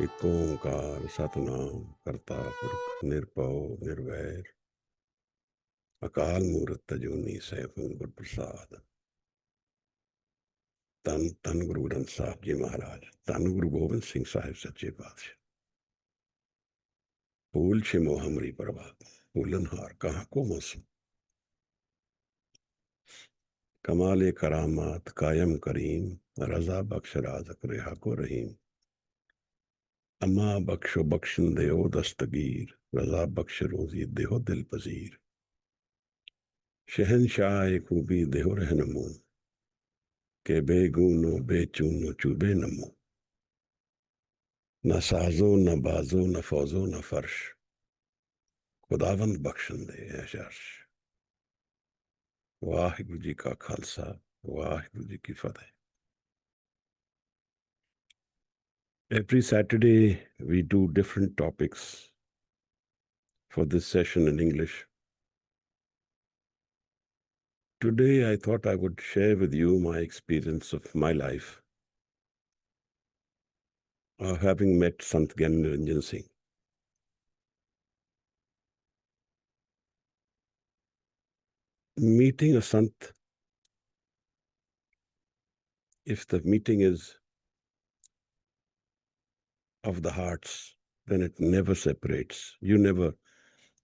एक ओंकार सतनाम करता पुरख निरभव निर्वैर अकाल मूरत अजूनी सैफुन गुर प्रसाद। धन धन गुरु ग्रंथ साहब जी महाराज, धन गुरु गोबिंद सिंह साहिब सच्चे पातशाह। फूल छिमो हमरी प्रभात, फूलनहार कहाँ को मौसम। कमाले करामात कायम करीम, रजा बख्श राजक रेहा को रहीम। अम्मा बख्शो बख्शन देओ दस्तगीर, रजा बख्श रोजी देहो दिल पजीर। शहनशाह खूबी देहो रहनमो, के बेगूनो बेचूनो चूबे नमो। न साजो न बाजो न फौजो न फर्श, खुदावंद बख्शन दे ऐश अर्श। वाहिगुरु जी का खालसा, वाहिगुरु जी की फतेह। Every Saturday we do different topics for this session in English. Today I thought I would share with you my experience of my life of having met Sant Giani Niranjan Singh. Meeting a Sant, if the meeting is of the hearts, then it never separates. You never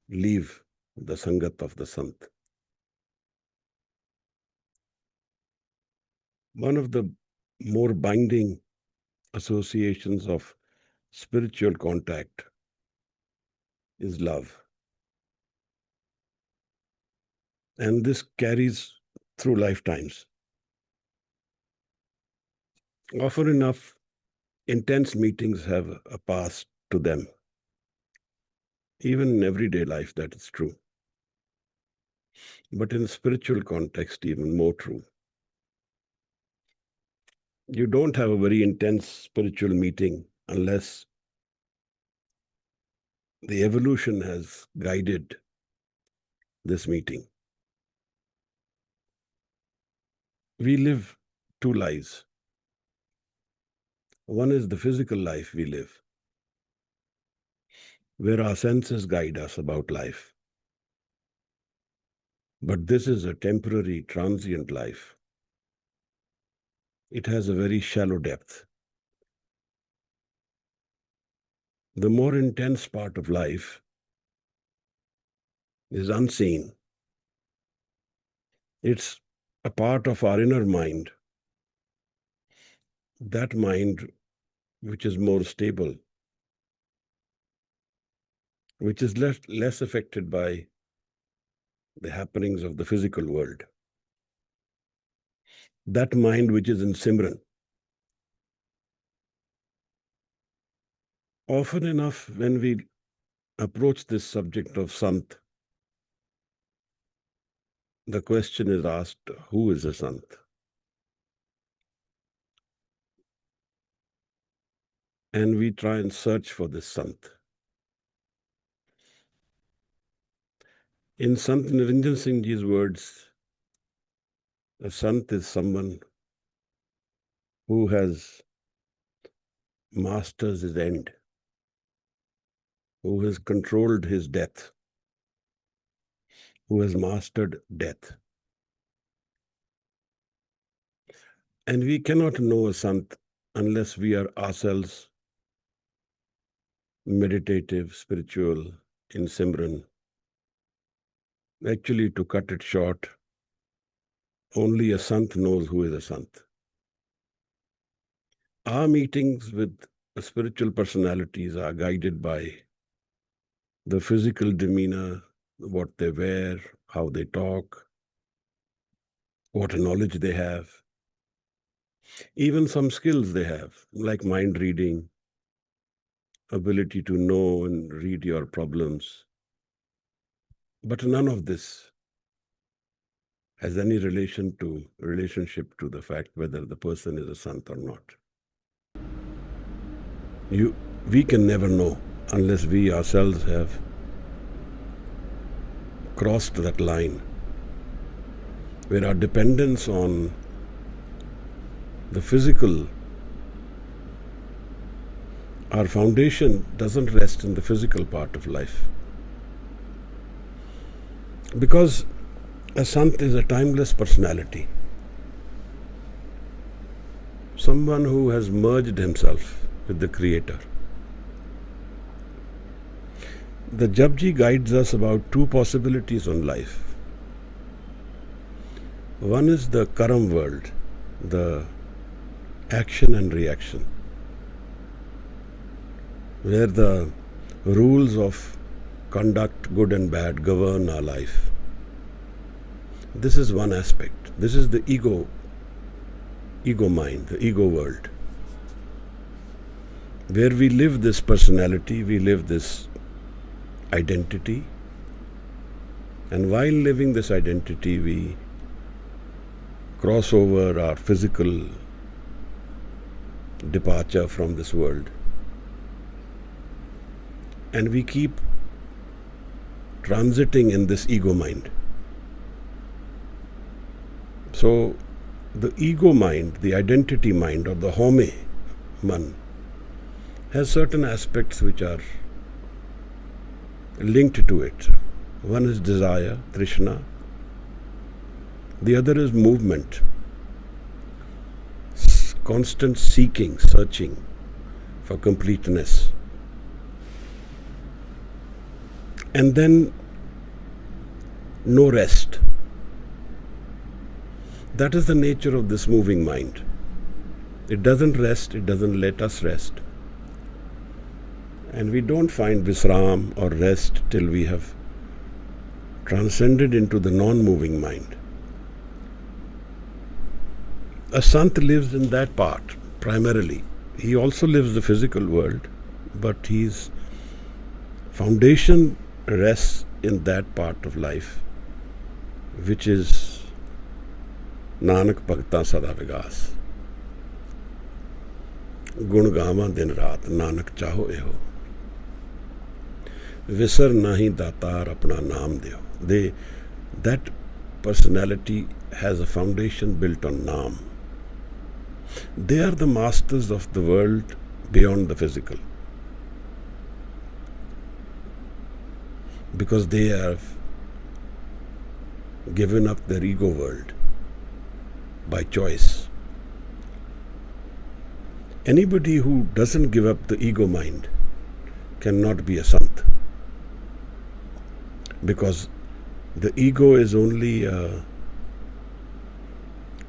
leave the Sangat of the Sant. One of the more binding associations of spiritual contact is love. And this carries through lifetimes. Often enough, intense meetings have a past to them. Even in everyday life, that is true. But in spiritual context, even more true. You don't have a very intense spiritual meeting unless the evolution has guided this meeting. We live two lives. One is the physical life we live, where our senses guide us about life. But this is a temporary, transient life. It has a very shallow depth. The more intense part of life is unseen. It's a part of our inner mind. That mind which is more stable, which is less affected by the happenings of the physical world. That mind which is in Simran. Often enough, when we approach this subject of Sant, the question is asked, who is a Sant? And we try and search for this Sant. In Sant Niranjan Singh Ji's words, a Sant is someone who has mastered his end, who has controlled his death, who has mastered death. And we cannot know a Sant unless we are ourselves meditative, spiritual, in Simran. Actually, to cut it short, only a Sant knows who is a Sant. Our meetings with spiritual personalities are guided by the physical demeanor, what they wear, how they talk, what knowledge they have, even some skills they have, like mind reading, ability to know and read your problems. But none of this has any relationship to the fact whether the person is a Sant or not. We can never know unless we ourselves have crossed that line where our dependence on the physical, our foundation doesn't rest in the physical part of life. Because a Sant is a timeless personality. Someone who has merged himself with the Creator. The Japji guides us about two possibilities on life. One is the Karam world, the action and reaction, where the rules of conduct, good and bad, govern our life. This is one aspect. This is the ego mind, the ego world, where we live this personality, we live this identity, and while living this identity, we cross over our physical departure from this world, and we keep transiting in this ego mind. So the ego mind, the identity mind, or the home man, has certain aspects which are linked to it. One is desire, Trishna. The other is movement, constant seeking, searching for completeness. And then no rest. That is the nature of this moving mind. It doesn't rest, it doesn't let us rest. And we don't find visram or rest till we have transcended into the non-moving mind. A Sant lives in that part primarily. He also lives the physical world, but his foundation rests in that part of life, which is Nanak Bhakta Sada Vigas. Gun Gama Din Raat, Nanak Chaho Eho. Visar Nahi Datar Apna Naam Deo. That personality has a foundation built on Naam. They are the masters of the world beyond the physical, because they have given up their ego world by choice. Anybody who doesn't give up the ego mind cannot be a Sant, because the ego is only a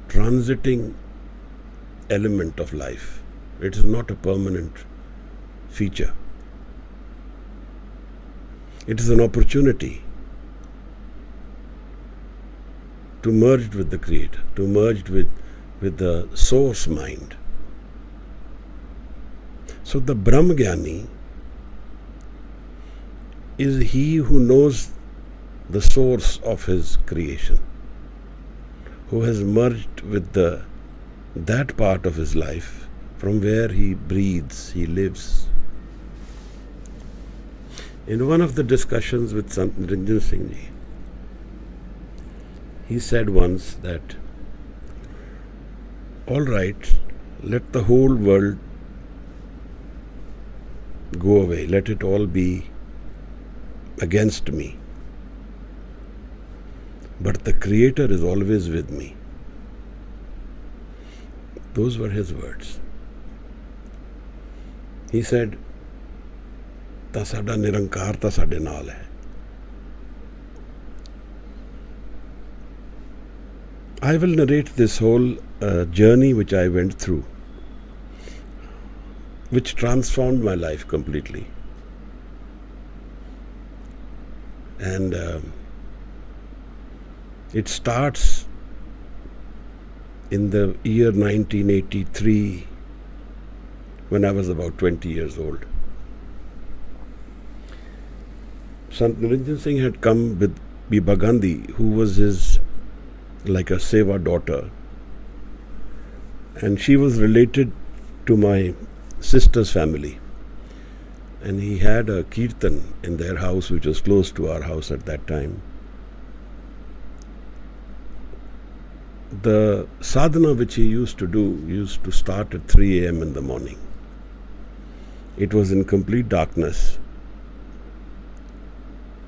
transiting element of life. It is not a permanent feature. It is an opportunity to merge with the Creator, to merge with the source mind. So the Brahm Giani is he who knows the source of his creation, who has merged with that part of his life from where he breathes, he lives. In one of the discussions with Sant Niranjan Singh ji, he said once that, all right, let the whole world go away, let it all be against me, but the Creator is always with me. Those were his words. He said, "Ta sada nirankar ta sade naal hai." I will narrate this whole journey which I went through, which transformed my life completely. And it starts in the year 1983, when I was about 20 years old. Sant Niranjan Singh had come with Biba Gandhi, who was his like a seva daughter, and she was related to my sister's family, and he had a kirtan in their house, which was close to our house at that time. The sadhana which he used to do used to start at 3 a.m. in the morning, It was in complete darkness.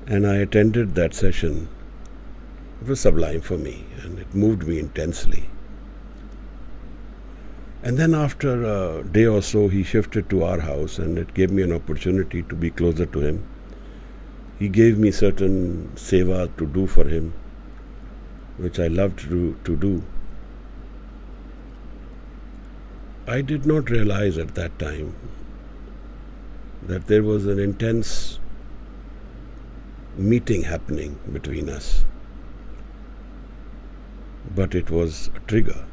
And I attended that session. It was sublime for me, and it moved me intensely. And then after a day or so, he shifted to our house, and it gave me an opportunity to be closer to him. He gave me certain seva to do for him, which I loved to do. I did not realize at that time that there was an intense meeting happening between us. But it was a trigger.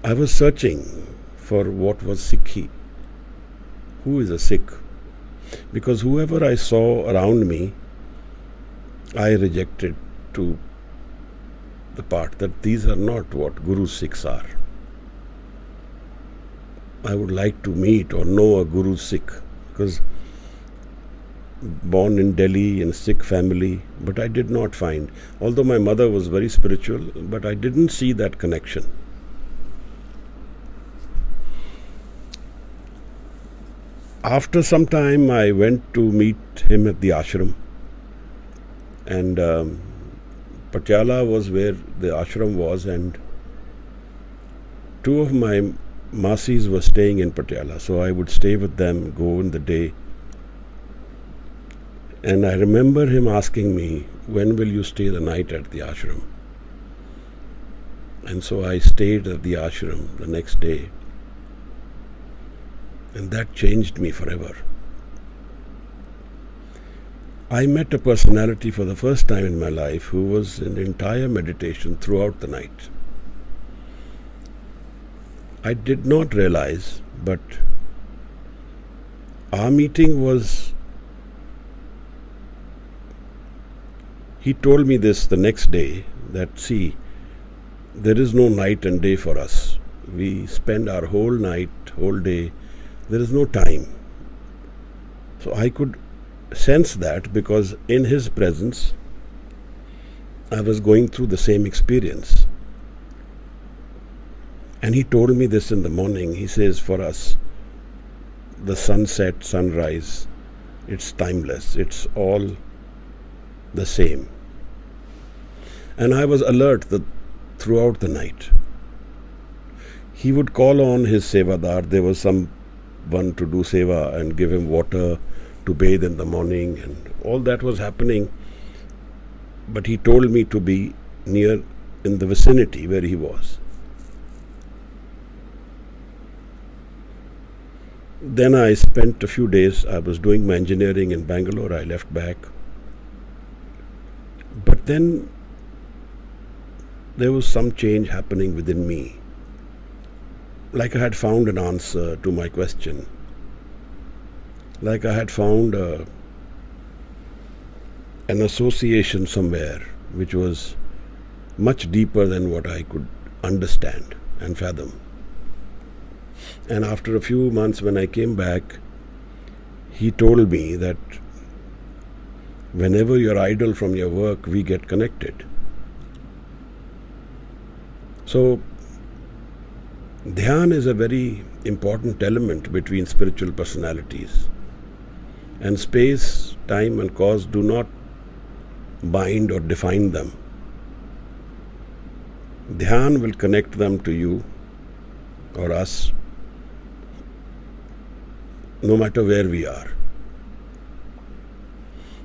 I was searching for what was Sikhi. Who is a Sikh? Because whoever I saw around me, I rejected to the part that these are not what Guru Sikhs are. I would like to meet or know a Guru Sikh, because born in Delhi in a Sikh family, but I did not find. Although my mother was very spiritual, but I didn't see that connection. After some time, I went to meet him at the ashram, and Patiala was where the ashram was, and two of my Masis were staying in Patiala, so I would stay with them, go in the day. And I remember him asking me, when will you stay the night at the ashram? And so I stayed at the ashram the next day. And that changed me forever. I met a personality for the first time in my life who was in entire meditation throughout the night. I did not realize, but our meeting was, he told me this the next day, that see, there is no night and day for us. We spend our whole night, whole day, there is no time. So I could sense that because in his presence, I was going through the same experience. And he told me this in the morning. He says, for us, the sunset, sunrise, it's timeless. It's all the same. And I was alert throughout the night. He would call on his sevadar. There was someone to do seva and give him water to bathe in the morning, and all that was happening. But he told me to be near in the vicinity where he was. Then I spent a few days, I was doing my engineering in Bangalore, I left back. But then there was some change happening within me. Like I had found an answer to my question. Like I had found an association somewhere which was much deeper than what I could understand and fathom. And after a few months when I came back, he told me that whenever you're idle from your work, we get connected. So, Dhyan is a very important element between spiritual personalities. And space, time and cause do not bind or define them. Dhyan will connect them to you or us, no matter where we are.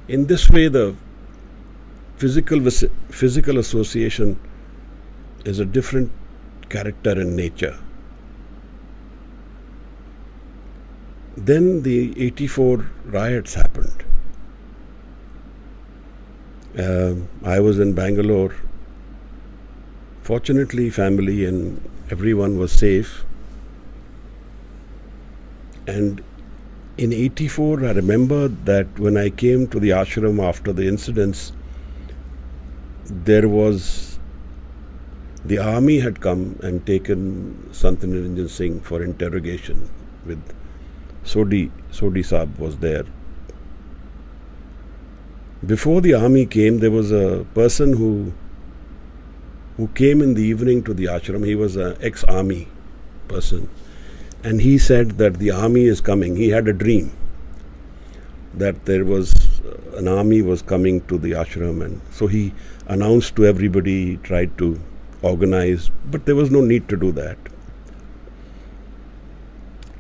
In this way, the physical association is a different character and nature. Then the 84 riots happened. I was in Bangalore. Fortunately, family and everyone was safe. And in 84, I remember that when I came to the ashram after the incidents, there was, the army had come and taken Sant Niranjan Singh for interrogation with Sodi Saab was there. Before the army came, there was a person who came in the evening to the ashram. He was an ex-army person. And he said that the army is coming. He had a dream that there was an army was coming to the ashram, and so he announced to everybody, he tried to organize, but there was no need to do that.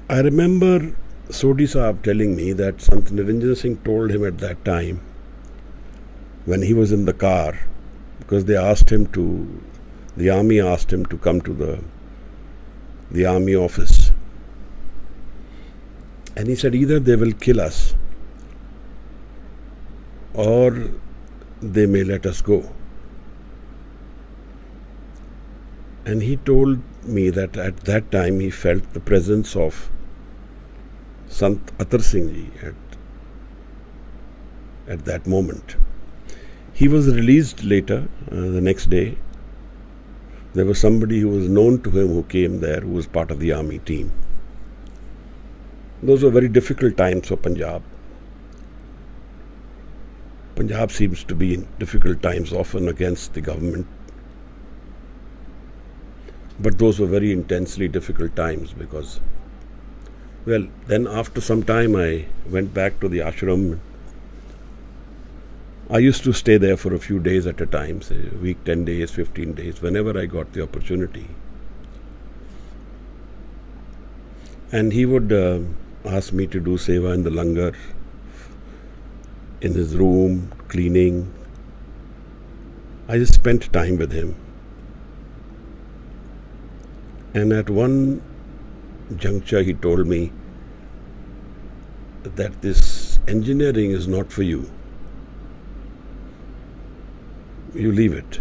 I remember Sodhi Sahab telling me that Sant Niranjan Singh told him at that time, when he was in the car, because the army asked him to come to the army office. And he said, either they will kill us or they may let us go. And he told me that at that time he felt the presence of Sant Atar Singh Ji at that moment. He was released later, the next day. There was somebody who was known to him who came there, who was part of the army team. Those were very difficult times for Punjab. Punjab seems to be in difficult times often against the government. But those were very intensely difficult times because, well, then after some time I went back to the ashram. I used to stay there for a few days at a time, say a week, 10 days, 15 days, whenever I got the opportunity. And he would ask me to do seva in the langar, in his room, cleaning. I just spent time with him. And at one juncture he told me that this engineering is not for you. You leave it.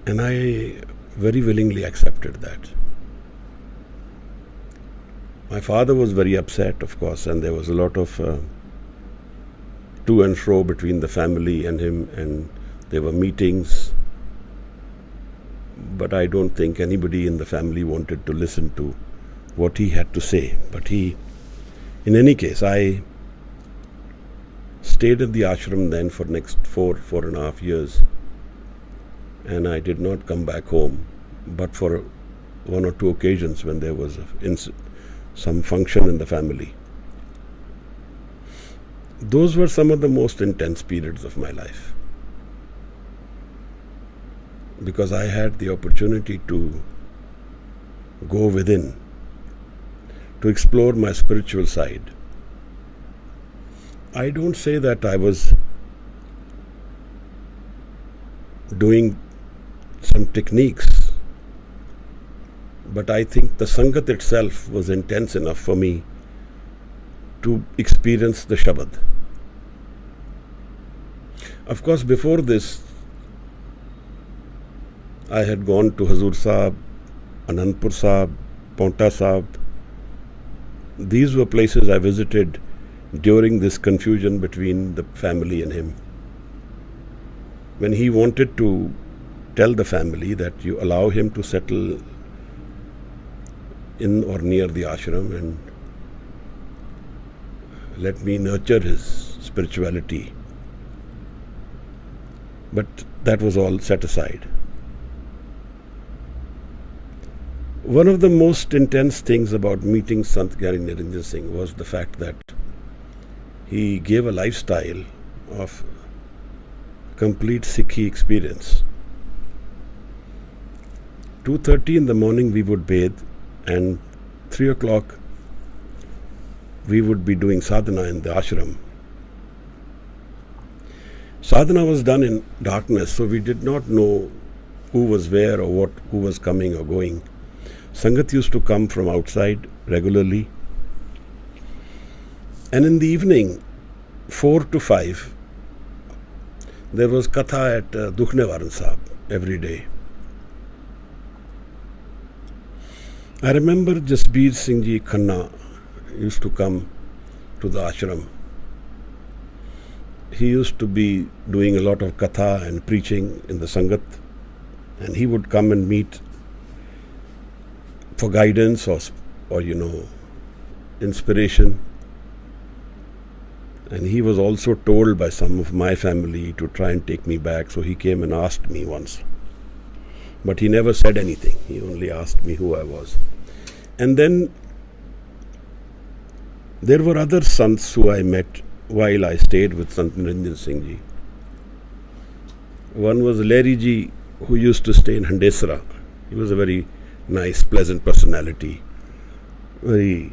And I very willingly accepted that. My father was very upset, of course, and there was a lot of to and fro between the family and him, and there were meetings. But I don't think anybody in the family wanted to listen to what he had to say. But in any case, I stayed at the ashram then for next 4.5 years, and I did not come back home, but for one or two occasions when there was some function in the family. Those were some of the most intense periods of my life, because I had the opportunity to go within, to explore my spiritual side. I don't say that I was doing some techniques, but I think the Sangat itself was intense enough for me to experience the Shabad. Of course, before this, I had gone to Hazur Sahib, Anandpur Sahib, Paonta Sahib. These were places I visited during this confusion between the family and him. When he wanted to tell the family that you allow him to settle in or near the ashram and let me nurture his spirituality. But that was all set aside. One of the most intense things about meeting Sant Giani Niranjan Singh was the fact that he gave a lifestyle of complete Sikhi experience. 2:30 in the morning we would bathe, and 3 o'clock we would be doing sadhana in the ashram. Sadhana was done in darkness, so we did not know who was where or who was coming or going. Sangat used to come from outside regularly. And in the evening, 4 to 5, there was katha at Dukhnewaran Sahib every day. I remember Jasbir Singh Ji Khanna used to come to the ashram. He used to be doing a lot of katha and preaching in the Sangat, and he would come and meet for guidance or inspiration. And he was also told by some of my family to try and take me back, so he came and asked me once. But he never said anything. He only asked me who I was. And then there were other sants who I met while I stayed with Sant Niranjan Singh Ji. One was Lahiri Ji, who used to stay in Handesra. He was a very nice, pleasant personality, very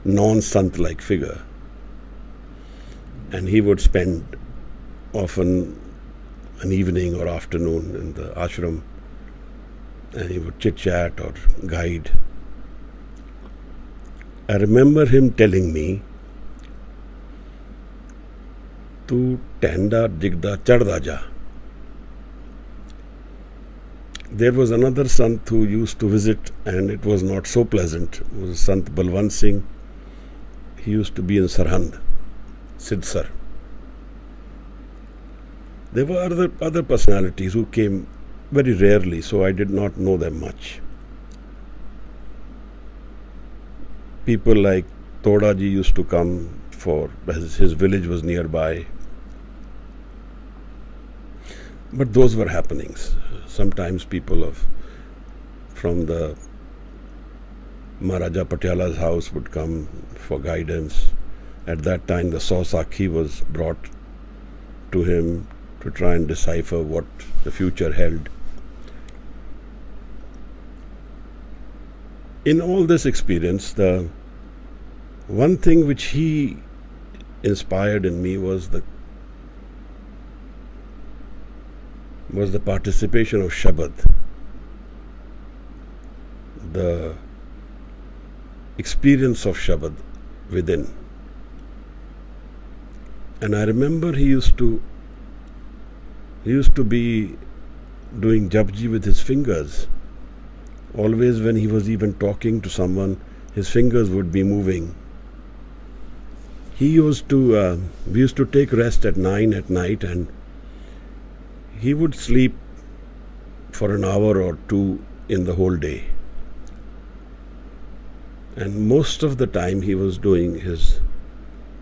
non-sant-like figure. And he would spend often an evening or afternoon in the ashram, and he would chit-chat or guide. I remember him telling me, "Tu tenda jigda chadda ja." There was another sant who used to visit, and it was not so pleasant. It was Sant Balwant Singh. He used to be in Sarhand, Sidsar. There were other personalities who came very rarely, so I did not know them much. People like Toda Ji used to come for his village was nearby. But those were happenings. Sometimes people from the Maharaja Patiala's house would come for guidance. At that time, the Sausakhi was brought to him to try and decipher what the future held. In all this experience, the one thing which he inspired in me was the participation of Shabad, the experience of Shabad within. And I remember he used to be doing japji with his fingers. Always when he was even talking to someone, his fingers would be moving. We used to take rest at 9 at night, and he would sleep for an hour or two in the whole day. And most of the time he was doing his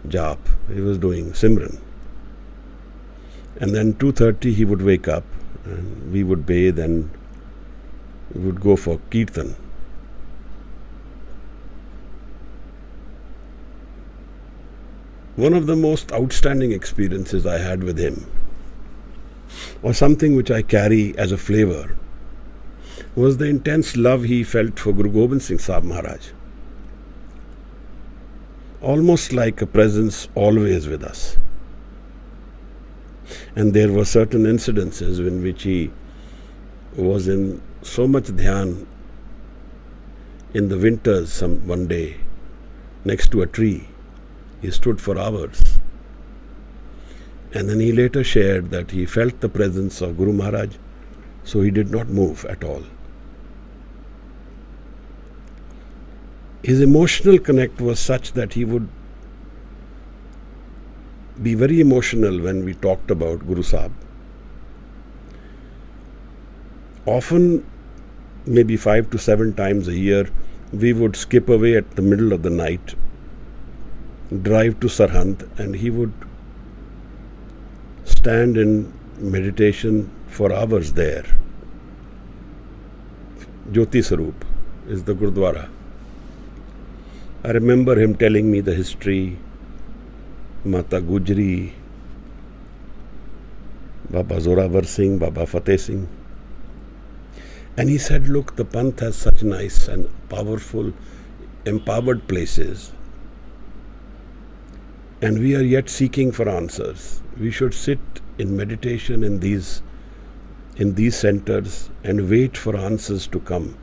jap, he was doing Simran. And then 2:30 he would wake up, and we would bathe, and we would go for Kirtan. One of the most outstanding experiences I had with him, or something which I carry as a flavor, was the intense love he felt for Guru Gobind Singh Sahib Maharaj. Almost like a presence always with us. And there were certain incidences in which he was in so much dhyan in the winters one day next to a tree. He stood for hours. And then he later shared that he felt the presence of Guru Maharaj, so he did not move at all. His emotional connect was such that he would be very emotional when we talked about Guru Sahib. Often, maybe 5 to 7 times a year, we would skip away at the middle of the night, drive to Sarhand, and he would stand in meditation for hours there. Jyoti Sarup is the Gurdwara. I remember him telling me the history, Mata Gujri, Baba Zorawar Singh, Baba Fateh Singh. And he said, look, the Panth has such nice and powerful, empowered places. And we are yet seeking for answers. We should sit in meditation in these centers and wait for answers to come.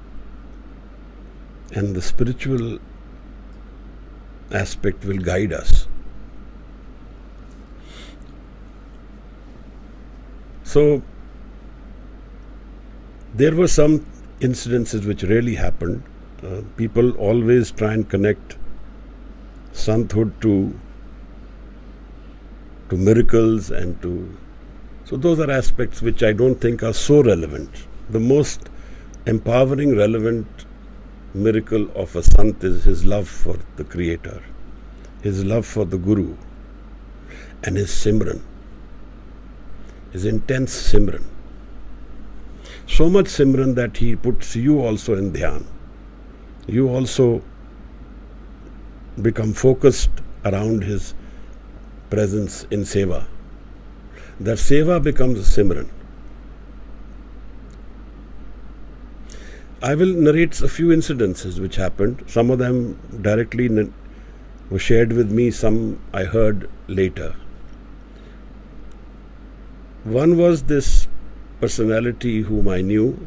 And the spiritual aspect will guide us. So, there were some incidences which really happened. People always try and connect Santhood to miracles and to... So those are aspects which I don't think are so relevant. The most empowering, relevant miracle of a Sant is his love for the Creator, his love for the Guru, and his Simran, his intense Simran. So much Simran that he puts you also in dhyan. You also become focused around his presence in seva. That seva becomes Simran. I will narrate a few incidences which happened. Some of them directly were shared with me, some I heard later. One was this personality whom I knew,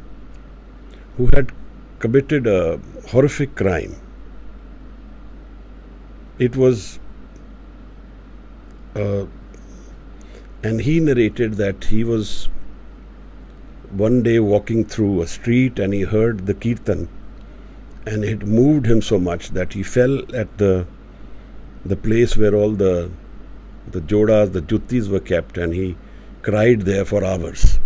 who had committed a horrific crime. It was, and he narrated that he was one day walking through a street and he heard the kirtan, and it moved him so much that he fell at the place where all the jodas, the juttis were kept, and he cried there for hours.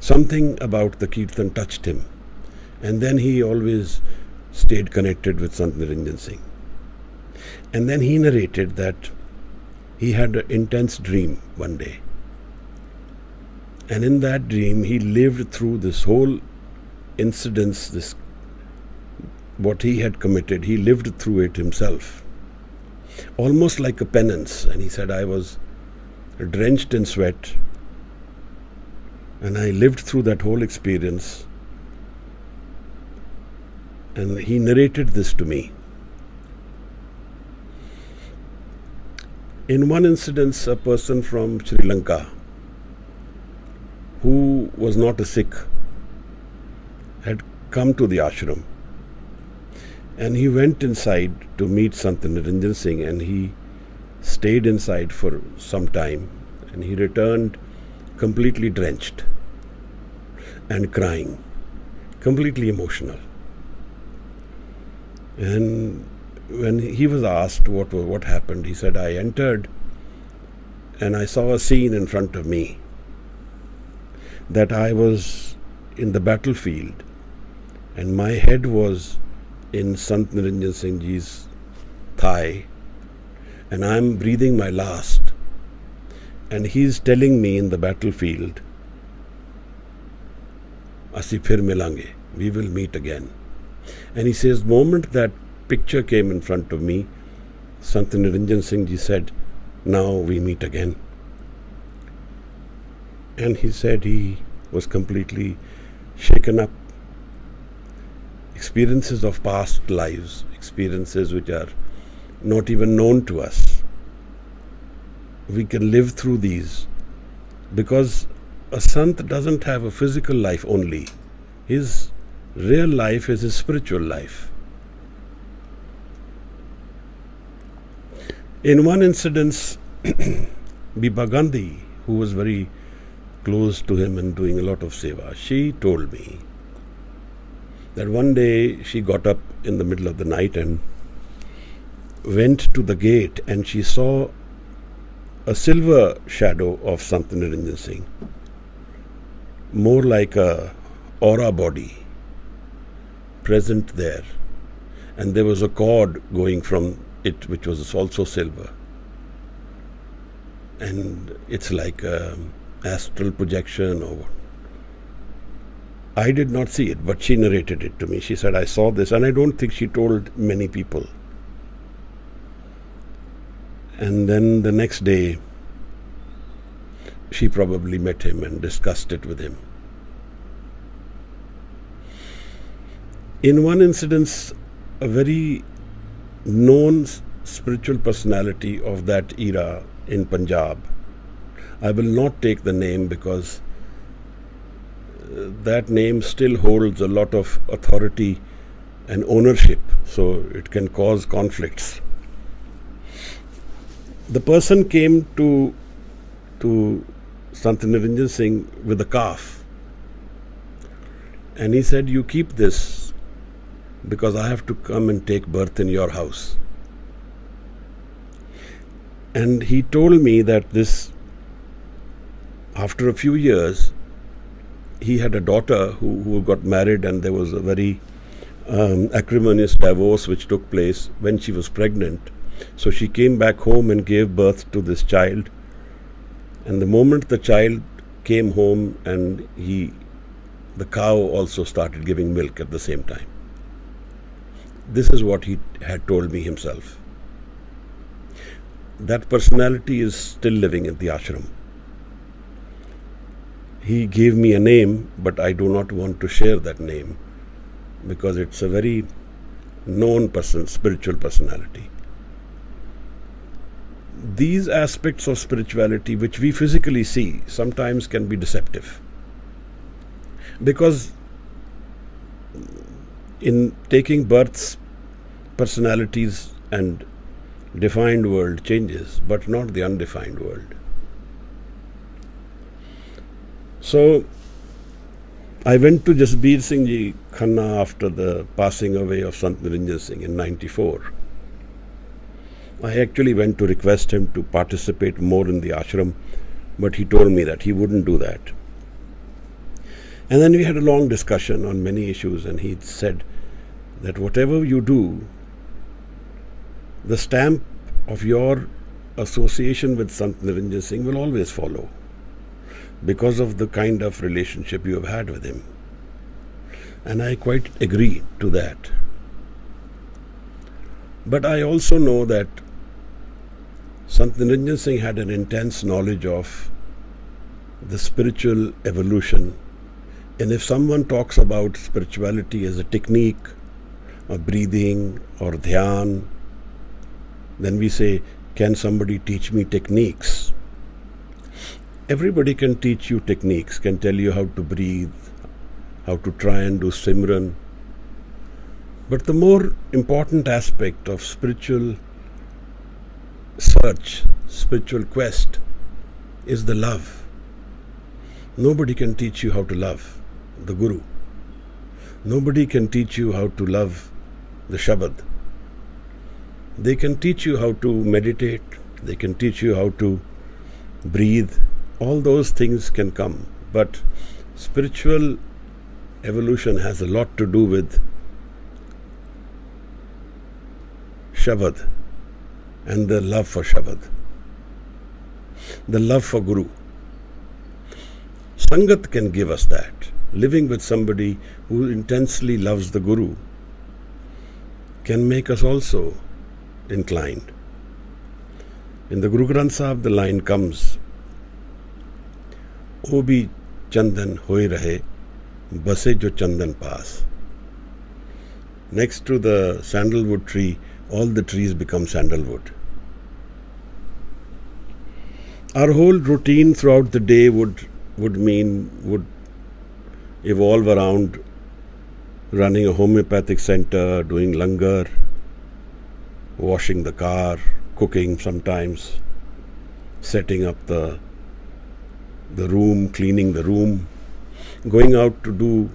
Something about the kirtan touched him, and then he always stayed connected with Sant Niranjan Singh. And then he narrated that he had an intense dream one day. And in that dream, he lived through this whole incidents, what he had committed. He lived through it himself, almost like a penance. And he said, I was drenched in sweat, and I lived through that whole experience. And he narrated this to me. In one incident, a person from Sri Lanka, who was not a Sikh, had come to the ashram, and he went inside to meet Sant Niranjan Singh, and he stayed inside for some time, and he returned completely drenched and crying, completely emotional. And when he was asked what happened, he said, I entered and I saw a scene in front of me, that I was in the battlefield and my head was in Sant Niranjan Singh Ji's thigh, and I'm breathing my last, and he's telling me in the battlefield, Asi phir milange, we will meet again. And he says, the moment that picture came in front of me, Sant Niranjan Singh Ji said, now we meet again. And he said he was completely shaken up. Experiences of past lives, experiences which are not even known to us. We can live through these because a Sant doesn't have a physical life only. His real life is his spiritual life. In one incident, Biba Gandhi, who was very close to him and doing a lot of seva, she told me that one day she got up in the middle of the night and went to the gate, and she saw a silver shadow of Sant Niranjan Singh, more like a aura body present there, and there was a cord going from it which was also silver, and it's like astral projection or what. I did not see it, but she narrated it to me. She said, I saw this, and I don't think she told many people. And then the next day, she probably met him and discussed it with him. In one incident, a very known spiritual personality of that era in Punjab, I will not take the name because that name still holds a lot of authority and ownership, so it can cause conflicts. The person came to Sant Niranjan Singh with a calf, and he said, you keep this because I have to come and take birth in your house. And he told me that this, after a few years, he had a daughter who got married, and there was a very acrimonious divorce which took place when she was pregnant. So she came back home and gave birth to this child. And the moment the child came home and the cow also started giving milk at the same time. This is what he had told me himself. That personality is still living in the ashram. He gave me a name, but I do not want to share that name because it's a very known person, spiritual personality. These aspects of spirituality which we physically see sometimes can be deceptive, because in taking births, personalities and defined world changes, but not the undefined world. So I went to Jasbir Singh Ji Khanna after the passing away of Sant Niranjan Singh in 94. I actually went to request him to participate more in the ashram, but he told me that he wouldn't do that. And then we had a long discussion on many issues, and he said that whatever you do, the stamp of your association with Sant Niranjan Singh will always follow, because of the kind of relationship you have had with him. And I quite agree to that. But I also know that Sant Niranjan Singh had an intense knowledge of the spiritual evolution. And if someone talks about spirituality as a technique, or breathing, or dhyan, then we say, can somebody teach me techniques? Everybody can teach you techniques, can tell you how to breathe, how to try and do simran. But the more important aspect of spiritual search, spiritual quest, is the love. Nobody can teach you how to love the Guru. Nobody can teach you how to love the Shabad. They can teach you how to meditate, they can teach you how to breathe. All those things can come, but spiritual evolution has a lot to do with Shabad and the love for Shabad, the love for Guru. Sangat can give us that. Living with somebody who intensely loves the Guru can make us also inclined. In the Guru Granth Sahib, the line comes, O bhi chandan hoye rahe, base jo chandan paas. Next to the sandalwood tree, all the trees become sandalwood. Our whole routine throughout the day would evolve around running a homeopathic center, doing langar, washing the car, cooking sometimes, setting up the room, cleaning the room, going out to do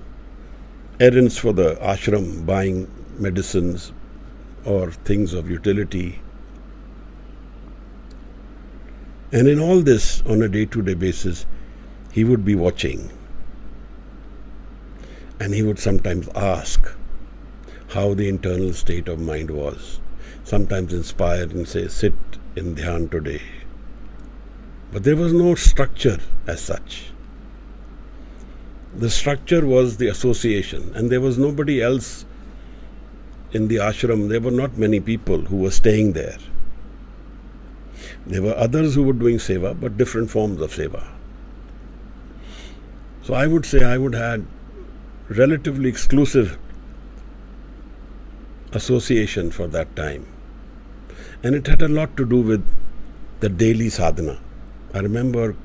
errands for the ashram, buying medicines or things of utility. And in all this, on a day-to-day basis, he would be watching. And he would sometimes ask how the internal state of mind was. Sometimes inspire and say, sit in dhyan today. But there was no structure as such. The structure was the association, and there was nobody else in the ashram. There were not many people who were staying there. There were others who were doing seva, but different forms of seva. So I would say I would have relatively exclusive association for that time. And it had a lot to do with the daily sadhana. I remember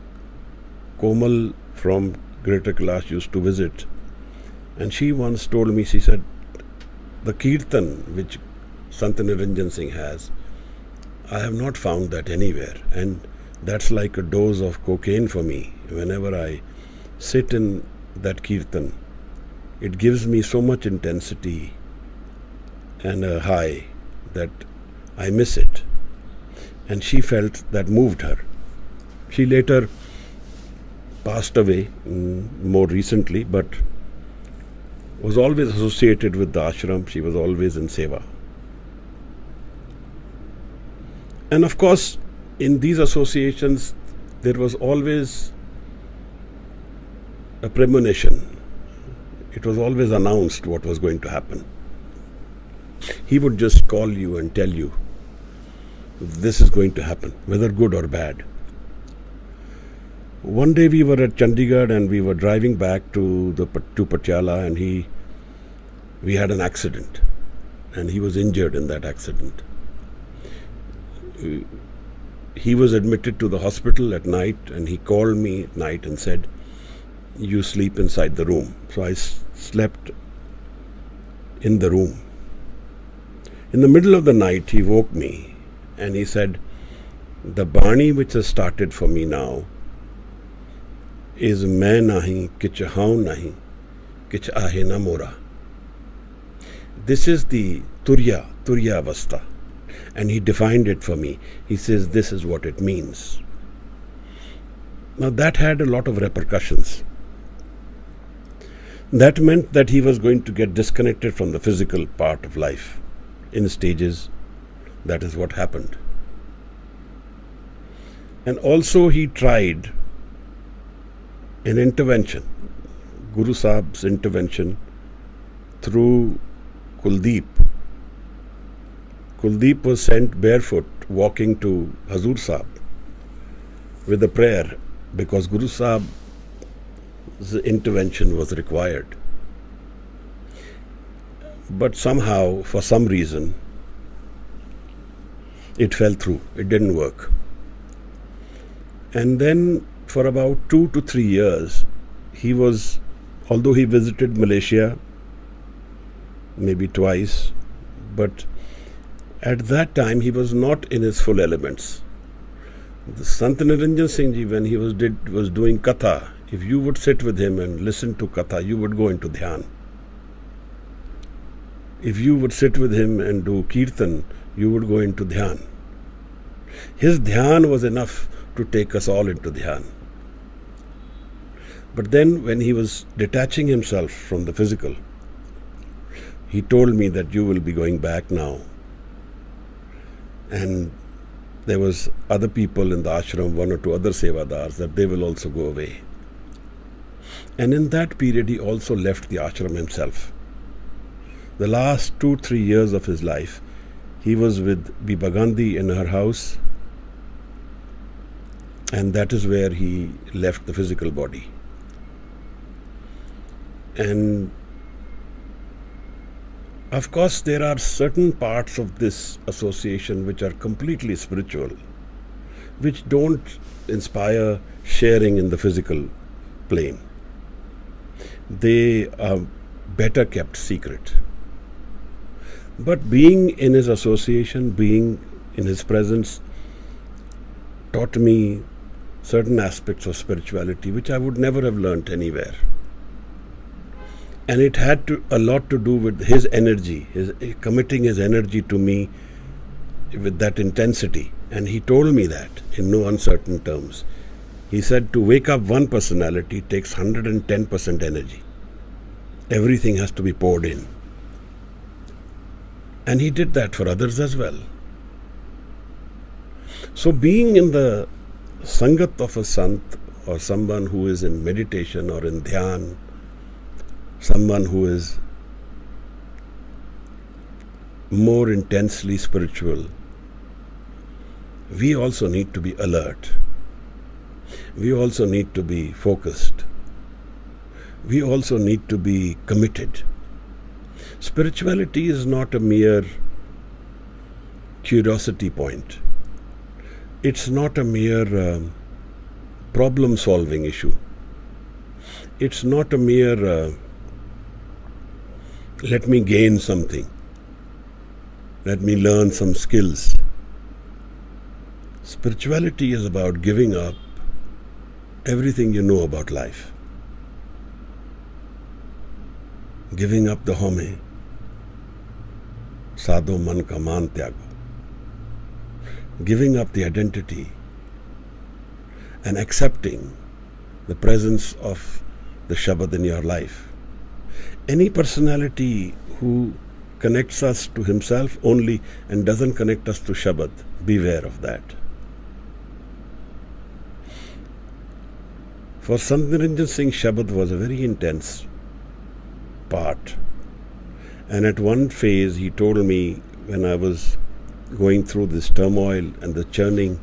Komal from Greater Kailash used to visit, and she once told me, she said, the kirtan which Sant Niranjan Singh has, I have not found that anywhere, and that's like a dose of cocaine for me. Whenever I sit in that kirtan, it gives me so much intensity and a high that I miss it. And she felt that moved her. She later passed away more recently, but was always associated with the ashram. She was always in seva. And of course, in these associations, there was always a premonition. It was always announced what was going to happen. He would just call you and tell you, this is going to happen, whether good or bad. One day we were at Chandigarh and we were driving back to Patiala, and we had an accident, and he was injured in that accident. He was admitted to the hospital at night, and he called me at night and said, you sleep inside the room. So I slept in the room. In the middle of the night, he woke me and he said, the Bani which has started for me now is main nahi, kich haun nahi, kich ahe na mora. This is the Turya Avastha. And he defined it for me. He says, this is what it means. Now that had a lot of repercussions. That meant that he was going to get disconnected from the physical part of life in stages. That is what happened. And also he tried an intervention, Guru Sahib's intervention through Kuldeep. Kuldeep was sent barefoot walking to Hazur Sahib with a prayer because Guru Sahib's intervention was required. But somehow, for some reason, it fell through. It didn't work. And then for about 2 to 3 years, although he visited Malaysia maybe twice, but at that time he was not in his full elements. The Sant Niranjan Singh Ji, when he was doing Katha, if you would sit with him and listen to Katha, you would go into Dhyan. If you would sit with him and do Kirtan, you would go into Dhyan. His Dhyan was enough to take us all into Dhyan. But then when he was detaching himself from the physical, he told me that you will be going back now. And there was other people in the ashram, 1 or 2 other sevadars, that they will also go away. And in that period, he also left the ashram himself. The last 2-3 years of his life, he was with Biba Gandhi in her house, and that is where he left the physical body. And of course, there are certain parts of this association which are completely spiritual, which don't inspire sharing in the physical plane. They are better kept secret. But being in his association, being in his presence, taught me certain aspects of spirituality which I would never have learnt anywhere. And it had a lot to do with his energy, committing his energy to me with that intensity. And he told me that in no uncertain terms. He said to wake up one personality takes 110% energy. Everything has to be poured in. And he did that for others as well. So being in the Sangat of a Sant, or someone who is in meditation or in Dhyan, someone who is more intensely spiritual, we also need to be alert. We also need to be focused. We also need to be committed. Spirituality is not a mere curiosity point. It's not a mere problem-solving issue. It's not a mere let me gain something. Let me learn some skills. Spirituality is about giving up everything you know about life. Giving up the home. Sadho man ka maan tyago. Giving up the identity and accepting the presence of the Shabad in your life. Any personality who connects us to himself only and doesn't connect us to Shabad, beware of that. For Sant Niranjan Singh, Shabad was a very intense part. And at one phase, he told me, when I was going through this turmoil and the churning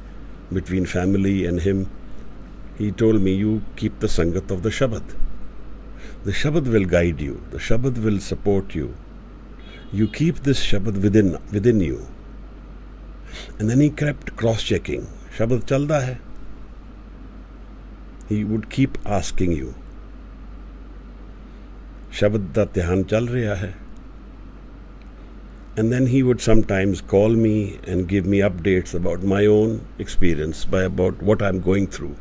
between family and him, he told me, you keep the Sangat of the Shabad. The Shabad will guide you. The Shabad will support you. You keep this Shabad within you. And then he kept cross-checking. Shabad chalda hai? He would keep asking you, Shabad da dhyan chal raha hai? And then he would sometimes call me and give me updates about my own experience, about what I'm going through.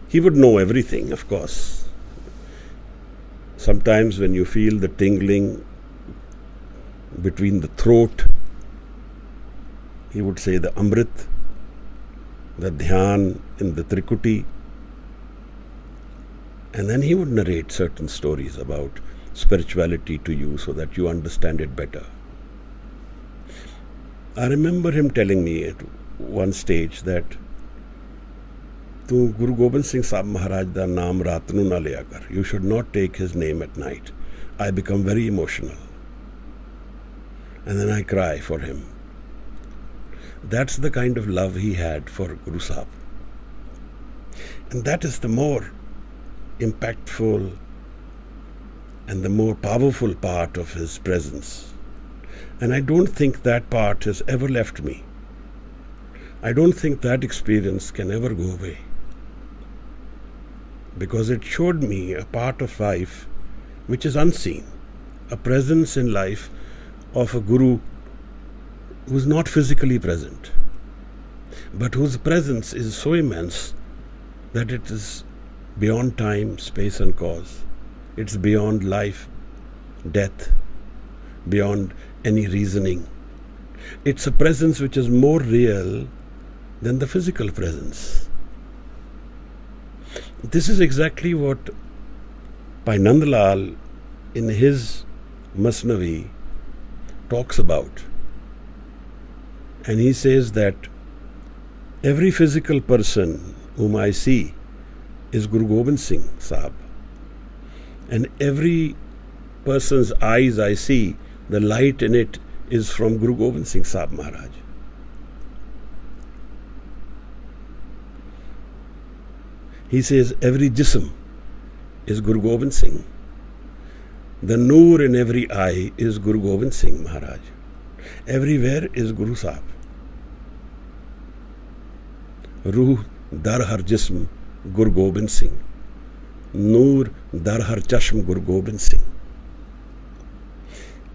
He would know everything, of course. Sometimes when you feel the tingling between the throat, he would say the Amrit, the Dhyan in the Trikuti. And then he would narrate certain stories about spirituality to you so that you understand it better. I remember him telling me at one stage that Tu Guru Gobind Singh Sahib Maharaj da naam raat nu na liya kar. You should not take his name at night. I become very emotional. And then I cry for him. That's the kind of love he had for Guru Sahib. And that is the more impactful and the more powerful part of his presence. And I don't think that part has ever left me. I don't think that experience can ever go away. Because it showed me a part of life which is unseen, a presence in life of a guru who is not physically present, but whose presence is so immense that it is beyond time, space and cause. It's beyond life, death, beyond any reasoning. It's a presence which is more real than the physical presence. This is exactly what Bhai Nandlal in his Masnavi talks about. And he says that every physical person whom I see is Guru Gobind Singh Sahib. And every person's eyes I see, the light in it is from Guru Gobind Singh Sahib Maharaj. He says every jism is Guru Gobind Singh. The noor in every eye is Guru Gobind Singh Maharaj. Everywhere is Guru Sahib. Ruh dar har jism Guru Gobind Singh. Noor dar har chashm Guru Gobind Singh.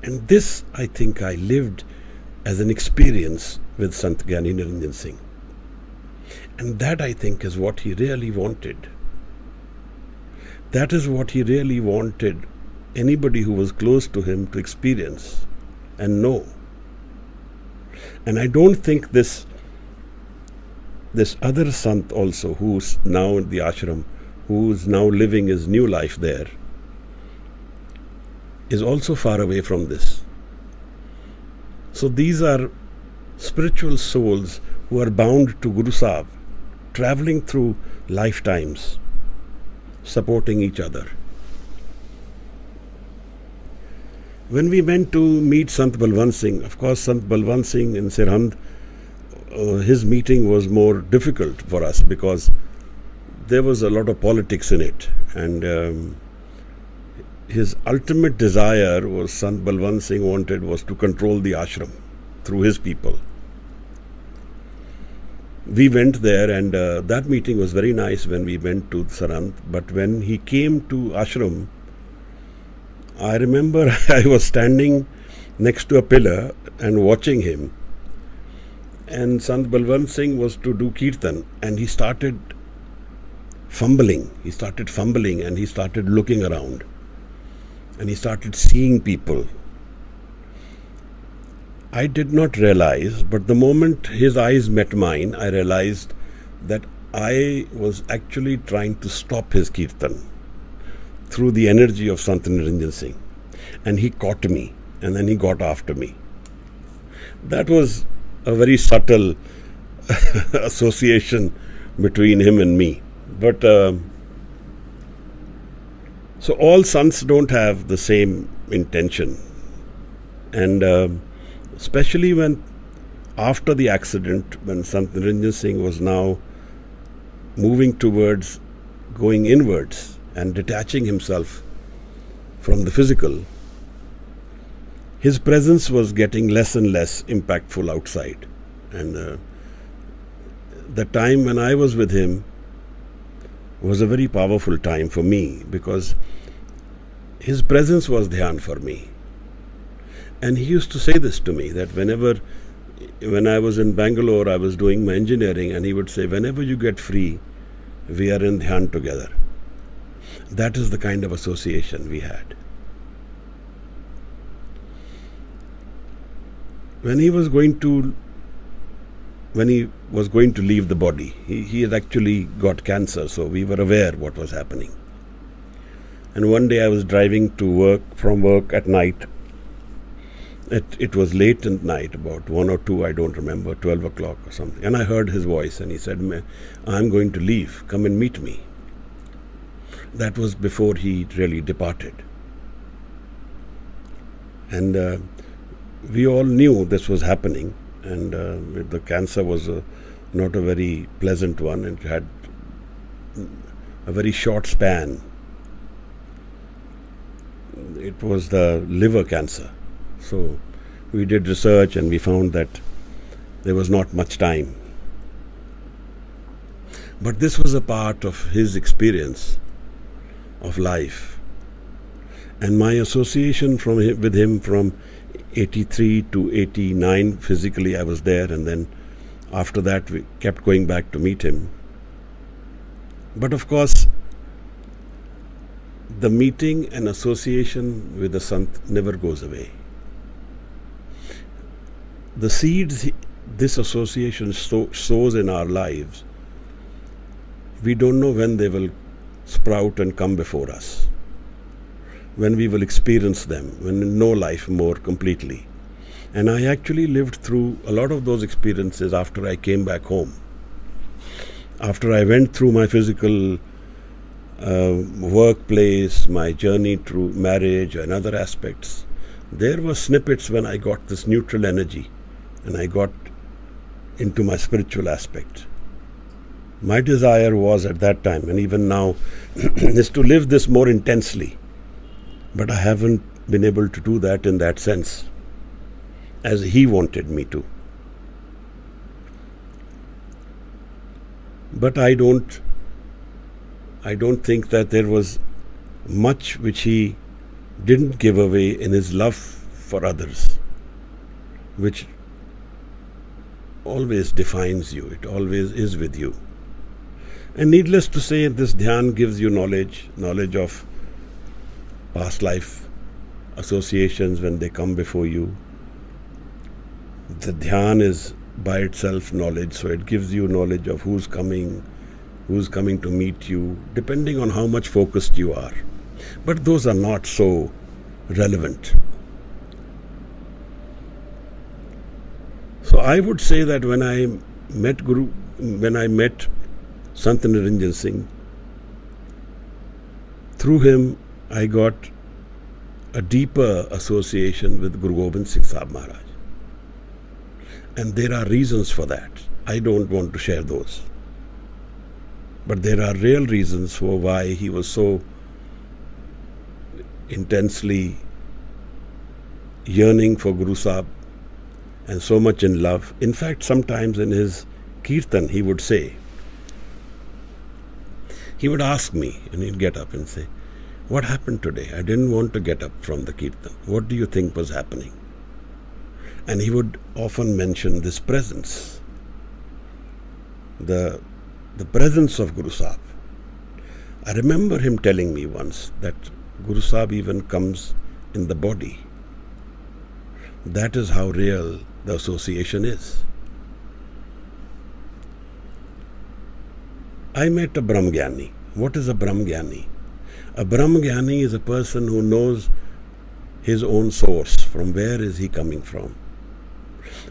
And this, I think, I lived as an experience with Sant Giani Niranjan Singh. And that, I think, is what he really wanted. That is what he really wanted anybody who was close to him to experience and know. And I don't think this other Sant also, who's now in the ashram, who's now living his new life there, is also far away from this. So these are spiritual souls who are bound to Guru Sahib, traveling through lifetimes, supporting each other. When we went to meet Sant Balwant Singh, of course Sant Balwant Singh in Sirhind, his meeting was more difficult for us because there was a lot of politics in it, and his ultimate desire was, Sant Balwant Singh wanted, was to control the ashram through his people. We went there, and that meeting was very nice when we went to Sirhind. But when he came to ashram, I remember I was standing next to a pillar and watching him. And Sant Balwant Singh was to do kirtan, and he started fumbling. He started and he started looking around. And he started seeing people. I did not realize, but the moment his eyes met mine, I realized that I was actually trying to stop his kirtan through the energy of Sant Niranjan Singh. And he caught me, and then he got after me. That was a very subtle association between him and me. But So all sants don't have the same intention. And especially when after the accident, when Sant Niranjan Singh was now moving towards going inwards and detaching himself from the physical, his presence was getting less and less impactful outside. And the time when I was with him was a very powerful time for me, because his presence was dhyan for me. And he used to say this to me, that when I was in Bangalore, I was doing my engineering, and he would say, whenever you get free, we are in dhyan together. That is the kind of association we had. When he was going to leave the body, he had actually got cancer, so we were aware what was happening. And one day I was driving from work at night. It was late at night, about 1 or 2, I don't remember, 12 o'clock or something. And I heard his voice, and he said, I'm going to leave, come and meet me. That was before he really departed. And we all knew this was happening, and the cancer was not a very pleasant one, and it had a very short span. It was the liver cancer. So we did research, and we found that there was not much time. But this was a part of his experience of life. And my association with him from 83 to 89, physically I was there, and then after that we kept going back to meet him. But of course, the meeting and association with the Sant never goes away. The seeds this association sows in our lives, we don't know when they will sprout and come before us, when we will experience them, when we know life more completely. And I actually lived through a lot of those experiences after I came back home. After I went through my physical workplace, my journey through marriage and other aspects, there were snippets when I got this neutral energy and I got into my spiritual aspect. My desire was at that time, and even now, is to live this more intensely. But I haven't been able to do that in that sense, as he wanted me to. But I don't think that there was much which he didn't give away in his love for others, which always defines you. It always is with you. And needless to say, this dhyan gives you knowledge of past life associations when they come before you. The dhyan is by itself knowledge, so it gives you knowledge of who's coming to meet you, depending on how much focused you are. But those are not so relevant. So I would say that when I met Sant Niranjan Singh, through him I got a deeper association with Guru Gobind Singh Sahib Maharaj. And there are reasons for that. I don't want to share those. But there are real reasons for why he was so intensely yearning for Guru Sahib and so much in love. In fact, sometimes in his kirtan, he would ask me, and he'd get up and say, "What happened today? I didn't want to get up from the kirtan. What do you think was happening?" And he would often mention this presence, the presence of Guru Sahib. I remember him telling me once that Guru Sahib even comes in the body. That is how real the association is. I met a Brahm Giani. What is a Brahm Giani? A Brahm Giani is a person who knows his own source. From where is he coming from?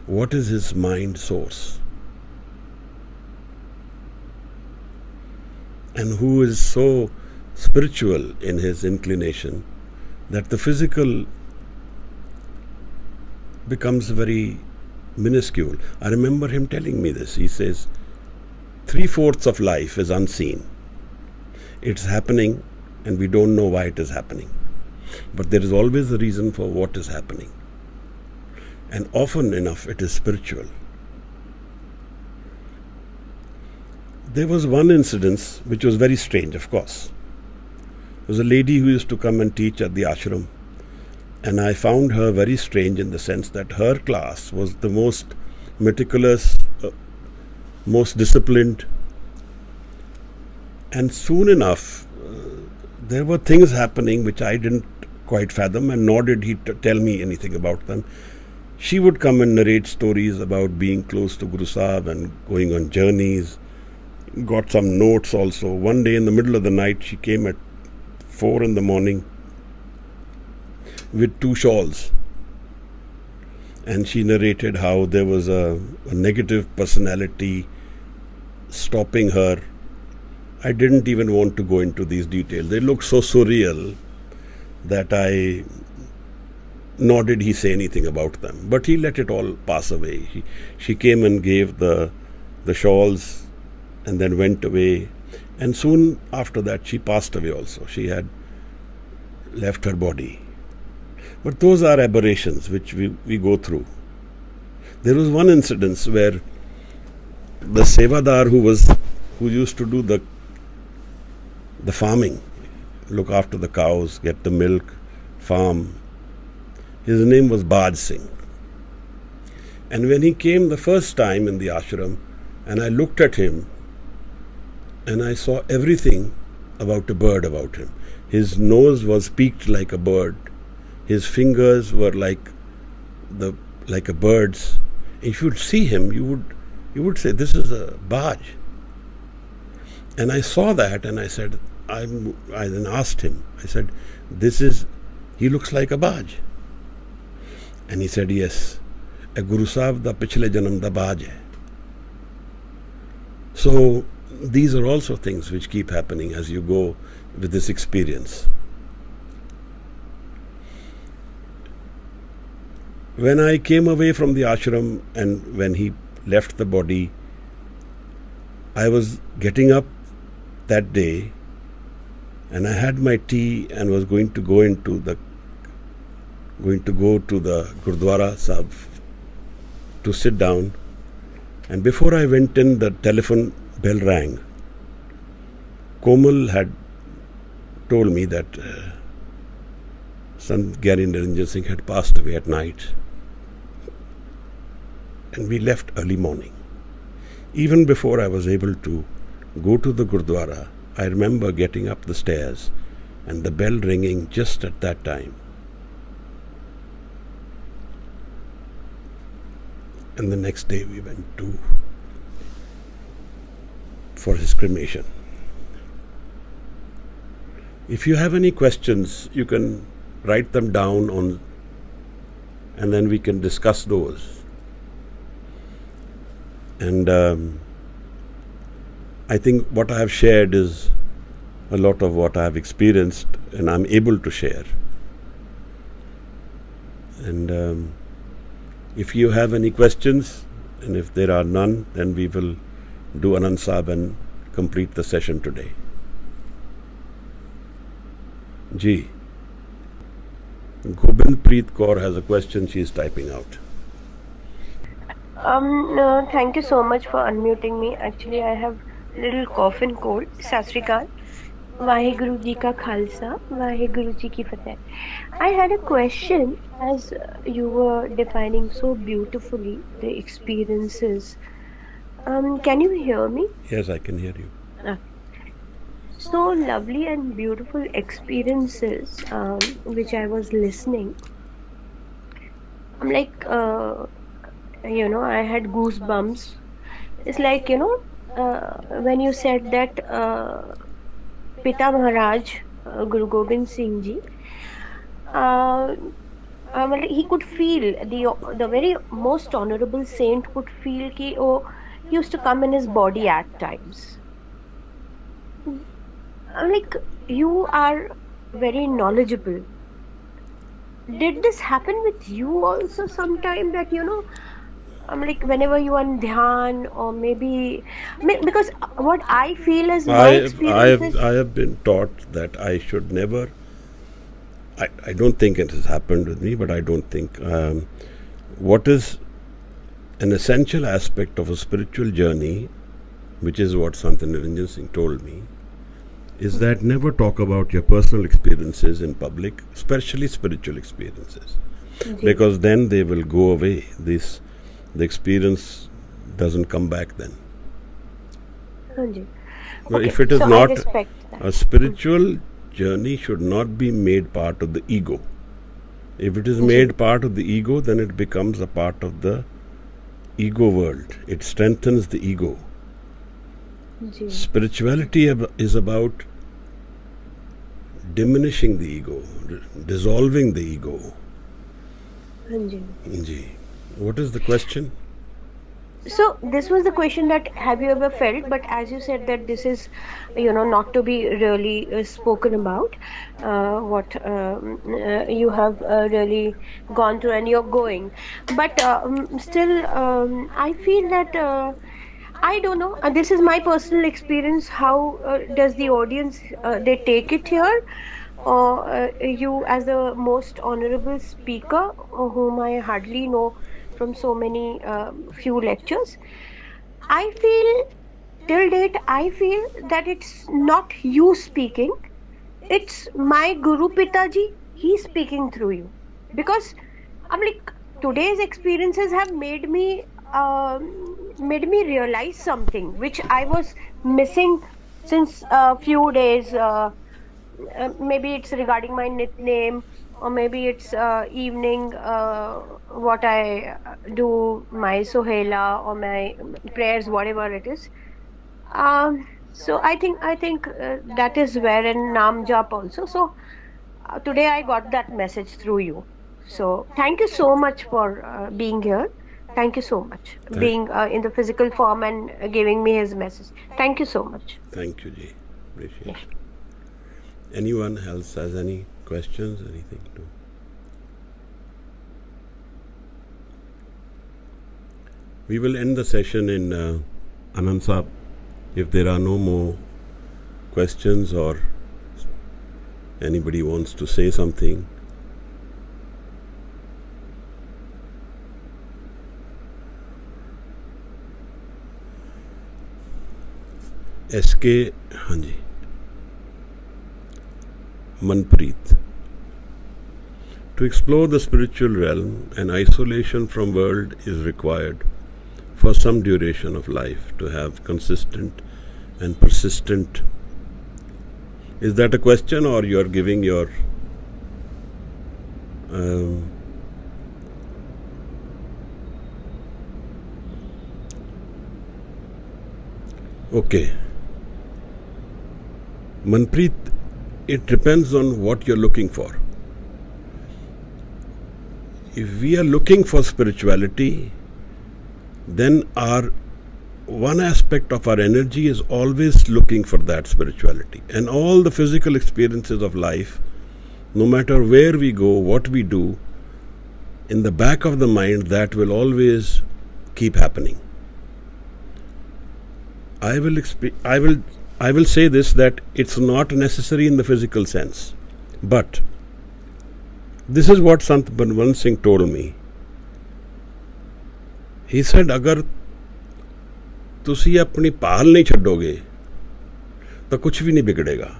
What is his mind source? And who is so spiritual in his inclination that the physical becomes very minuscule. I remember him telling me this. He says, 3/4 of life is unseen. It's happening and we don't know why it is happening. But there is always a reason for what is happening. And often enough it is spiritual. There was one incident which was very strange, of course. There was a lady who used to come and teach at the ashram, and I found her very strange in the sense that her class was the most meticulous, most disciplined, and soon enough there were things happening which I didn't quite fathom, and nor did he tell me anything about them. She would come and narrate stories about being close to Guru Sahib and going on journeys, got some notes also. One day in the middle of the night she came at 4 in the morning with 2 shawls, and she narrated how there was a negative personality stopping her. I didn't even want to go into these details. They looked so surreal that nor did he say anything about them. But he let it all pass away. She came and gave the shawls and then went away. And soon after that she passed away also. She had left her body. But those are aberrations which we go through. There was one incident where the sevadar who used to do the farming, look after the cows, get the milk, farm, his name was Baj Singh. And when he came the first time in the ashram, and I looked at him and I saw everything about a bird about him. His nose was peaked like a bird. His fingers were like a bird's. If you'd see him, you would say, this is a Baj. And I saw that and I said, I then asked him, I said, he looks like a Baj. And he said, yes, a Guru Sahib da pichle janam da Baj hai. So these are also things which keep happening as you go with this experience. When I came away from the ashram and when he left the body, I was getting up that day and I had my tea and was going to go to the Gurdwara Sahib to sit down. And before I went in, the telephone bell rang. Komal had told me that Sant Giani Niranjan Singh had passed away at night. And we left early morning. Even before I was able to go to the Gurdwara, I remember getting up the stairs and the bell ringing just at that time. And the next day we went for his cremation. If you have any questions, you can write them down and then we can discuss those. And I think what I have shared is a lot of what I have experienced and I'm able to share. And if you have any questions, and if there are none, then we will do Anand Sahib and complete the session today. Ji. Gobind Preet Kaur has a question she is typing out. No, thank you so much for unmuting me. Actually, I have a little cough and cold. Sat Sri Akal. Waheguru Ji ka Khalsa, Waheguru Ji ki Fateh. I had a question as you were defining so beautifully the experiences. Can you hear me? Yes, I can hear you. So lovely and beautiful experiences which I was listening. I'm like, I had goosebumps. It's like, when you said that Pita Maharaj, Guru Gobind Singh Ji, he could feel, the very most honorable saint could feel he used to come in his body at times. Like, you are very knowledgeable. Did this happen with you also sometime that, I'm like, whenever you are in dhyan, or maybe because what I feel is my experiences. I have been taught that I should never. I don't think it has happened with me, but I don't think what is an essential aspect of a spiritual journey, which is what Sant Niranjan Singh told me, is that never talk about your personal experiences in public, especially spiritual experiences, because then they will go away. The experience doesn't come back then. Hanji. But Okay, if it is so I not respect that. a spiritual journey, should not be made part of the ego. If it is made part of the ego, then it becomes a part of the ego world. It strengthens the ego. Ji. Spirituality is about diminishing the ego, dissolving the ego. Hanji. Ji. What is the question? So this was the question, that have you ever felt, but as you said that this is, not to be really spoken about, what you have really gone through and you're going, but still, I feel that I don't know. This is my personal experience. How does the audience they take it here, or you as the most honorable speaker, whom I hardly know from so many few lectures? I feel till date, I feel that it's not you speaking, it's my Guru Pitaji, he's speaking through you. Because I'm like, today's experiences have made me realize something which I was missing since a few days. Maybe it's regarding my nickname, or maybe it's evening, what I do, my Sohela or my prayers, whatever it is. So I think that is where in Naam Jap also. So today I got that message through you. So thank you so much for being here. Thank you so much Thank, being in the physical form and giving me his message. Thank you so much. thank you, Ji. Appreciate Yeah. it. Anyone else has any questions, anything to? We will end the session in Anand Saab. If there are no more questions or anybody wants to say something. SK, Hanji. Manpreet. To explore the spiritual realm, an isolation from world is required for some duration of life to have consistent and persistent. Is that a question, or you are giving your okay. Manpreet, it depends on what you're looking for. If we are looking for spirituality, then our one aspect of our energy is always looking for that spirituality. And all the physical experiences of life, no matter where we go, what we do, in the back of the mind, that will always keep happening. I will say this, that it's not necessary in the physical sense. But this is what Sant Banwan Singh told me. He said, अगर तुसी अपनी पाल नहीं छड्डोगे तो कुछ भी नहीं बिगड़ेगा.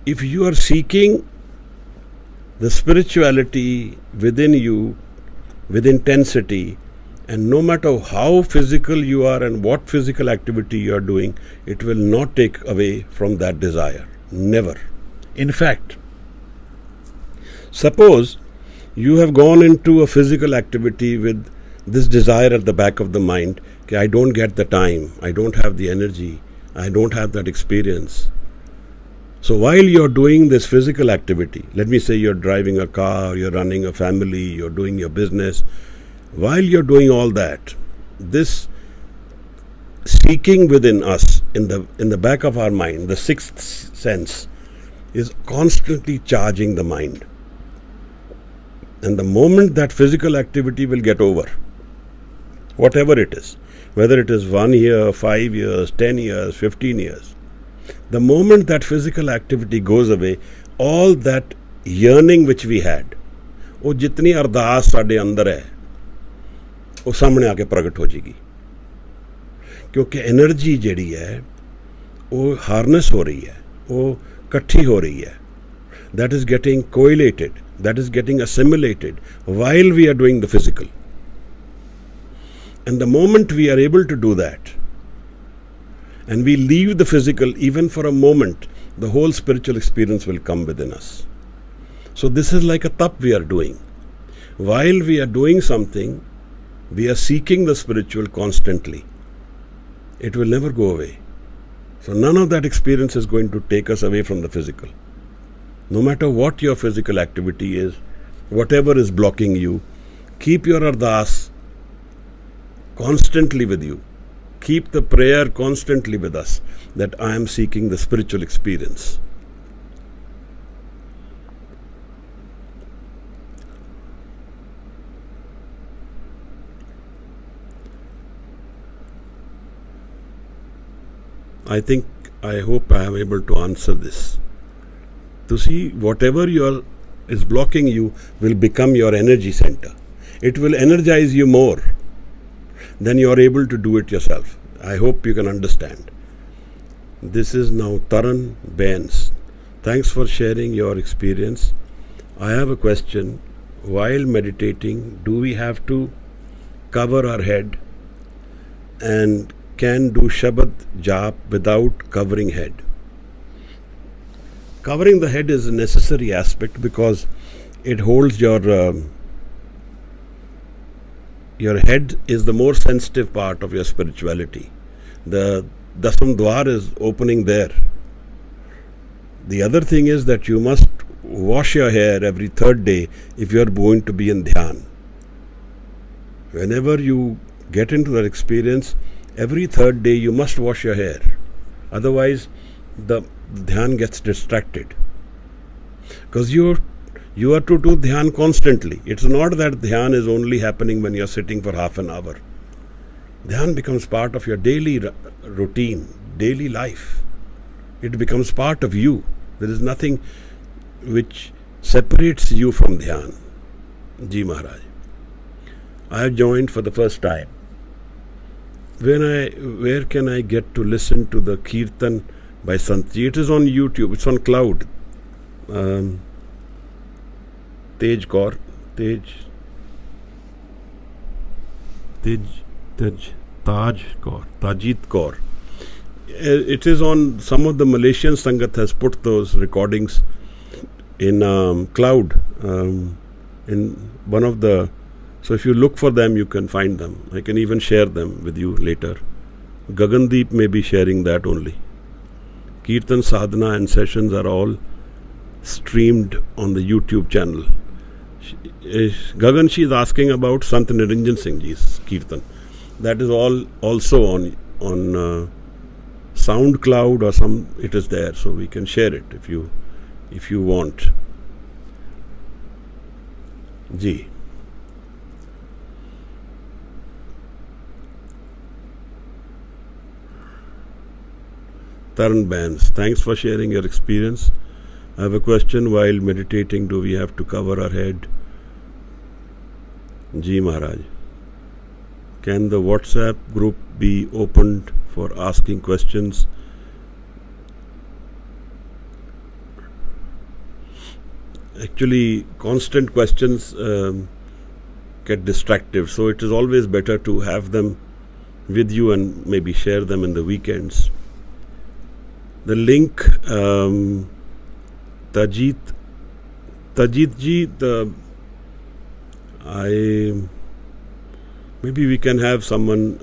If you are seeking the spirituality within you with intensity, and no matter how physical you are and what physical activity you are doing, it will not take away from that desire. Never. In fact, suppose you have gone into a physical activity with this desire at the back of the mind, okay, I don't get the time, I don't have the energy, I don't have that experience. So while you're doing this physical activity, let me say you're driving a car, you're running a family, you're doing your business, while you're doing all that, this seeking within us in the back of our mind, the sixth sense, is constantly charging the mind. And the moment that physical activity will get over, whatever it is, whether it is 1 year, 5 years, 10 years, 15 years, the moment that physical activity goes away, all that yearning which we had, वो जितनी अरदास साढ़े अंदर है वो सामने आके प्रगट हो जाएगी, क्योंकि एनर्जी जिहड़ी है वो हार्नेस हो रही है, वो इकट्ठी हो रही है. That is getting collated, that is getting assimilated while we are doing the physical. And the moment we are able to do that, and we leave the physical even for a moment, the whole spiritual experience will come within us. So this is like a tap we are doing. While we are doing something, we are seeking the spiritual constantly. It will never go away. So none of that experience is going to take us away from the physical. No matter what your physical activity is, whatever is blocking you, keep your ardas constantly with you. Keep the prayer constantly with us, that I am seeking the spiritual experience. I hope I am able to answer this. To see whatever is blocking you will become your energy center. It will energize you more than you are able to do it yourself. I hope you can understand. This is now Taran Bains. Thanks for sharing your experience. I have a question. While meditating, do we have to cover our head and can do Shabad jap without covering head? Covering the head is a necessary aspect because it holds your head is the more sensitive part of your spirituality. The Dasam Dwar is opening there. The other thing is that you must wash your hair every third day if you are going to be in dhyan. Whenever you get into that experience, every third day you must wash your hair. Otherwise, the dhyan gets distracted. Because you are to do dhyan constantly. It's not that dhyan is only happening when you're sitting for half an hour. Dhyan becomes part of your daily routine, daily life. It becomes part of you. There is nothing which separates you from dhyan. Ji Maharaj. I have joined for the first time. Where can I get to listen to the Kirtan by Sant Ji? It is on YouTube. It's on cloud. Tej Kaur, Tajit Kaur. It is on, some of the Malaysian Sangat has put those recordings in cloud, in one of the, so if you look for them, you can find them. I can even share them with you later. Gagandeep may be sharing that only. Kirtan Sadhana and sessions are all streamed on the YouTube channel. Gagan, she is asking about Sant Niranjan Singh Ji's Kirtan. That is all also on SoundCloud or some. It is there, so we can share it if you want. Ji. Taran Bands, thanks for sharing your experience. I have a question. While meditating, do we have to cover our head? Ji Maharaj. Can the WhatsApp group be opened for asking questions? Actually, constant questions get distractive, so it is always better to have them with you and maybe share them in the weekends. The link, Tajit ji, maybe we can have someone,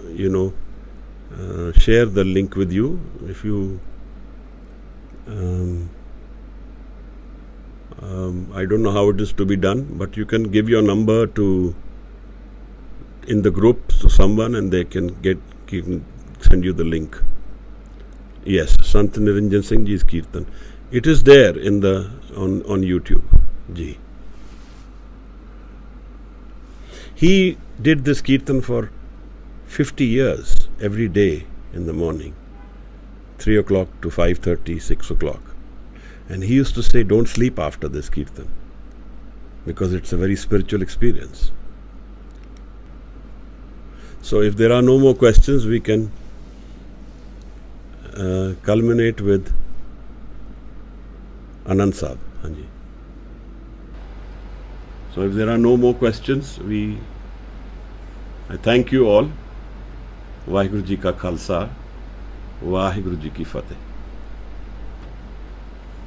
share the link with you. If you, I don't know how it is to be done, but you can give your number in the group to someone and they can send you the link. Yes, Sant Niranjan Singh Ji's Kirtan. It is there in the on YouTube. Ji. He did this Kirtan for 50 years every day in the morning, 3 o'clock to 5:30, 6 o'clock. And he used to say, don't sleep after this Kirtan, because it's a very spiritual experience. So if there are no more questions, we can culminate with Anand Sahib. Hanji. So if there are no more questions, I thank you all. Waheguru Ji ka Khalsa, Waheguru Ji ki Fateh.